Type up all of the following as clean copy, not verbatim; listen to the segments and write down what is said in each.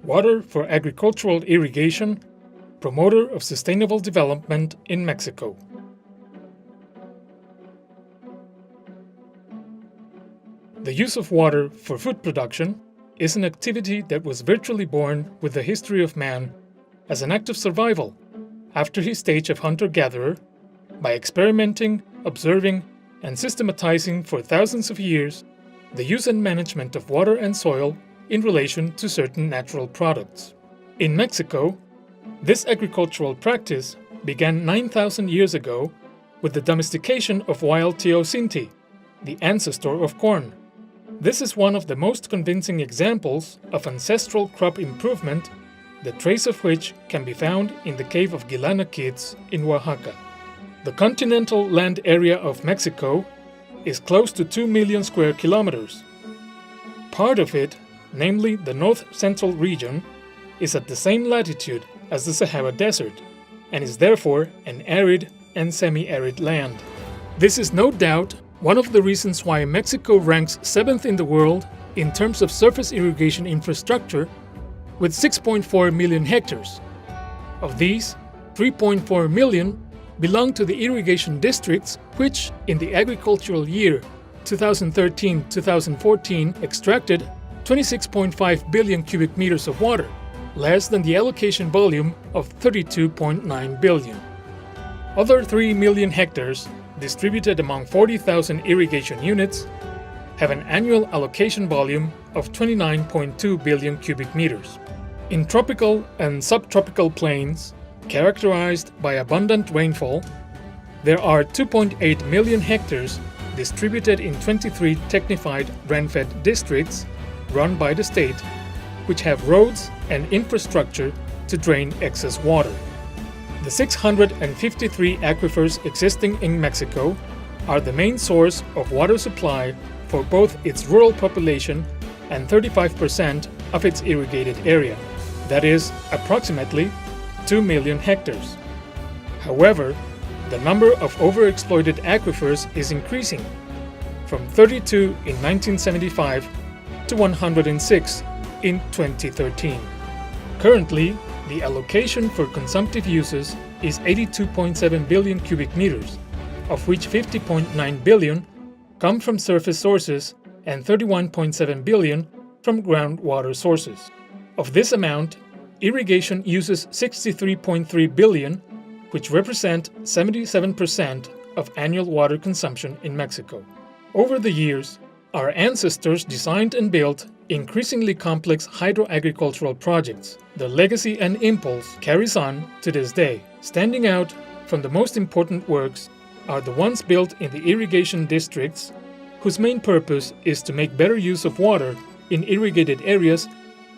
Water for agricultural irrigation, promoter of sustainable development in Mexico. The use of water for food production is an activity that was virtually born with the history of man as an act of survival after his stage of hunter-gatherer, by experimenting, observing, and systematizing for thousands of years the use and management of water and soil in relation to certain natural products. In Mexico, this agricultural practice began 9,000 years ago with the domestication of wild teosinte, the ancestor of corn. This is one of the most convincing examples of ancestral crop improvement, the trace of which can be found in the cave of Guilanaquiz in Oaxaca. The continental land area of Mexico is close to 2 million square kilometers. Part of it, namely the north-central region, is at the same latitude as the Sahara Desert and is therefore an arid and semi-arid land. This is no doubt one of the reasons why Mexico ranks 7th in the world in terms of surface irrigation infrastructure with 6.4 million hectares. Of these, 3.4 million belong to the irrigation districts which, in the agricultural year 2013-2014, extracted 26.5 billion cubic meters of water, less than the allocation volume of 32.9 billion. Other 3 million hectares, distributed among 40,000 irrigation units, have an annual allocation volume of 29.2 billion cubic meters. In tropical and subtropical plains, characterized by abundant rainfall, there are 2.8 million hectares distributed in 23 technified rain-fed districts run by the state, which have roads and infrastructure to drain excess water. The 653 aquifers existing in Mexico are the main source of water supply for both its rural population and 35% of its irrigated area, that is, approximately 2 million hectares. However, the number of overexploited aquifers is increasing, from 32 in 1975 to 106 in 2013. Currently, the allocation for consumptive uses is 82.7 billion cubic meters, of which 50.9 billion come from surface sources and 31.7 billion from groundwater sources. Of this amount, irrigation uses 63.3 billion, which represent 77% of annual water consumption in Mexico. Over the years, our ancestors designed and built increasingly complex hydro-agricultural projects. Their legacy and impulse carries on to this day. Standing out from the most important works are the ones built in the irrigation districts, whose main purpose is to make better use of water in irrigated areas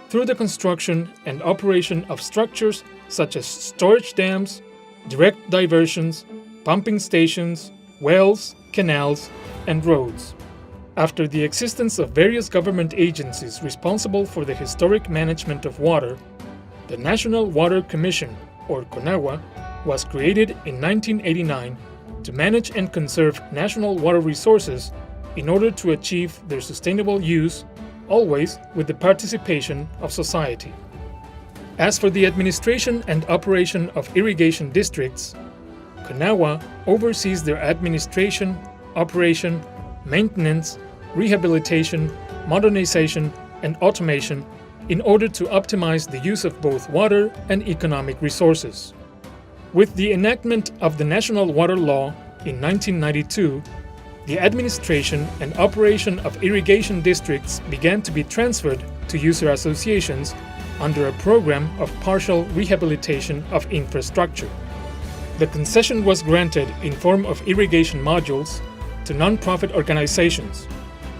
through the construction and operation of structures such as storage dams, direct diversions, pumping stations, wells, canals, and roads. After the existence of various government agencies responsible for the historic management of water, the National Water Commission, or CONAGUA, was created in 1989 to manage and conserve national water resources in order to achieve their sustainable use, always with the participation of society. As for the administration and operation of irrigation districts, CONAGUA oversees their administration, operation, maintenance, rehabilitation, modernization, and automation in order to optimize the use of both water and economic resources. With the enactment of the National Water Law in 1992, the administration and operation of irrigation districts began to be transferred to user associations under a program of partial rehabilitation of infrastructure. The concession was granted in form of irrigation modules to non-profit organizations.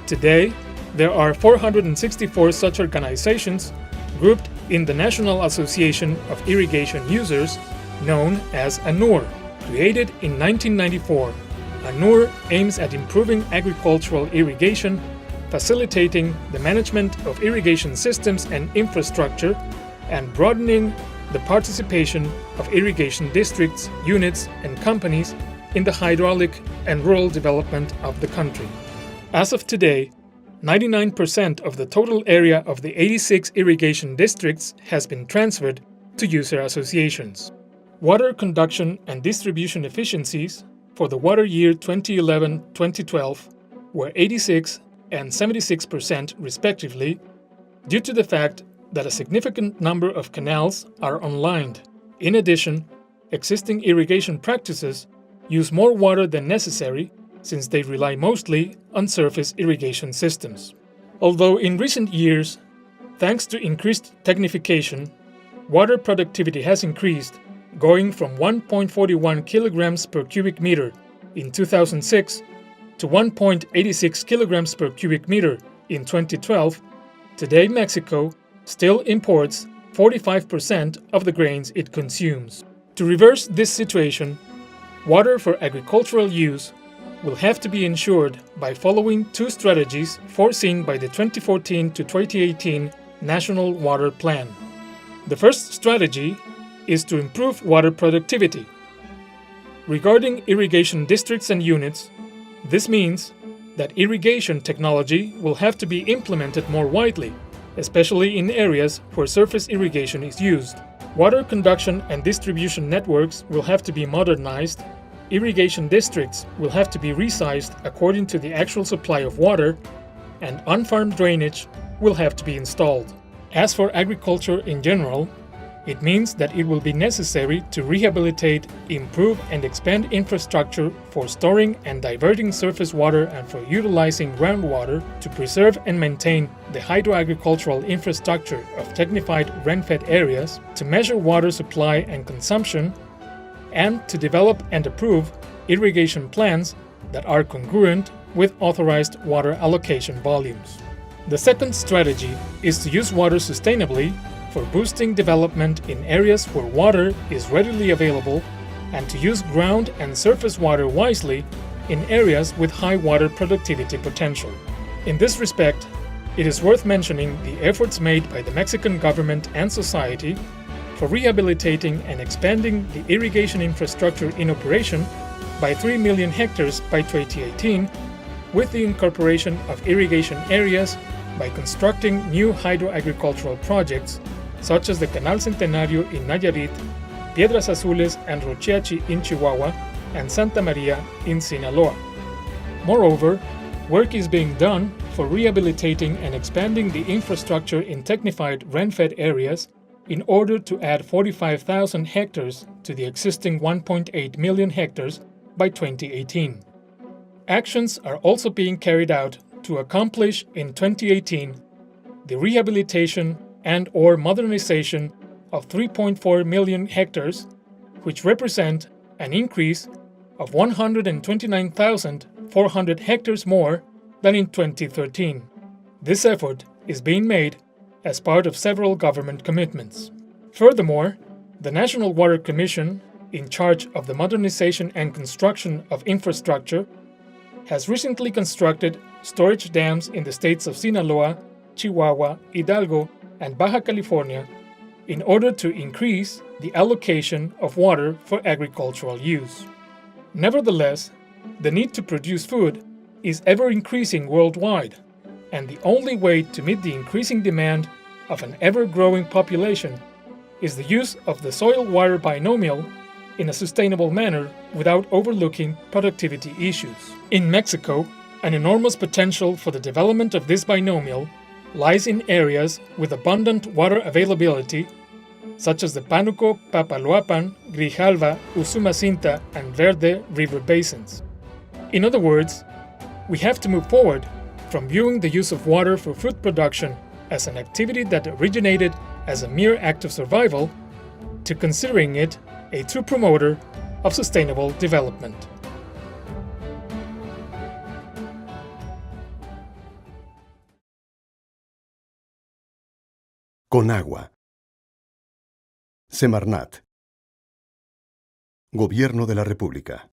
Today, there are 464 such organizations grouped in the National Association of Irrigation Users, known as ANUR. Created in 1994, ANUR aims at improving agricultural irrigation, facilitating the management of irrigation systems and infrastructure, and broadening the participation of irrigation districts, units, and companies in the hydraulic and rural development of the country. As of today, 99% of the total area of the 86 irrigation districts has been transferred to user associations. Water conduction and distribution efficiencies for the water year 2011-2012 were 86 and 76% respectively, due to the fact that a significant number of canals are unlined. In addition, existing irrigation practices use more water than necessary since they rely mostly on surface irrigation systems. Although in recent years, thanks to increased technification, water productivity has increased, going from 1.41 kilograms per cubic meter in 2006 to 1.86 kilograms per cubic meter in 2012, today Mexico still imports 45% of the grains it consumes. To reverse this situation, water for agricultural use will have to be ensured by following two strategies foreseen by the 2014 to 2018 National Water Plan. The first strategy is to improve water productivity. Regarding irrigation districts and units, this means that irrigation technology will have to be implemented more widely, especially in areas where surface irrigation is used. Water conduction and distribution networks will have to be modernized, irrigation districts will have to be resized according to the actual supply of water, and on-farm drainage will have to be installed. As for agriculture in general, it means that it will be necessary to rehabilitate, improve, and expand infrastructure for storing and diverting surface water and for utilizing groundwater to preserve and maintain the hydroagricultural infrastructure of technified rain-fed areas, to measure water supply and consumption, and to develop and approve irrigation plans that are congruent with authorized water allocation volumes. The second strategy is to use water sustainably for boosting development in areas where water is readily available, and to use ground and surface water wisely in areas with high water productivity potential. In this respect, it is worth mentioning the efforts made by the Mexican government and society for rehabilitating and expanding the irrigation infrastructure in operation by 3 million hectares by 2018, with the incorporation of irrigation areas by constructing new hydroagricultural projects such as the Canal Centenario in Nayarit, Piedras Azules and Rochiachi in Chihuahua, and Santa Maria in Sinaloa. Moreover, work is being done for rehabilitating and expanding the infrastructure in technified rain-fed areas in order to add 45,000 hectares to the existing 1.8 million hectares by 2018. Actions are also being carried out to accomplish in 2018 the rehabilitation and/or modernization of 3.4 million hectares, which represent an increase of 129,400 hectares more than in 2013. This effort is being made as part of several government commitments. Furthermore, the National Water Commission, in charge of the modernization and construction of infrastructure, has recently constructed storage dams in the states of Sinaloa, Chihuahua, Hidalgo, and Baja California in order to increase the allocation of water for agricultural use. Nevertheless, the need to produce food is ever increasing worldwide, and the only way to meet the increasing demand of an ever-growing population is the use of the soil-water binomial in a sustainable manner without overlooking productivity issues. In Mexico, an enormous potential for the development of this binomial lies in areas with abundant water availability, such as the Pánuco, Papaloapan, Grijalva, Usumacinta, and Verde river basins. In other words, we have to move forward from viewing the use of water for food production as an activity that originated as a mere act of survival to considering it a true promoter of sustainable development. Conagua. Semarnat. Gobierno de la República.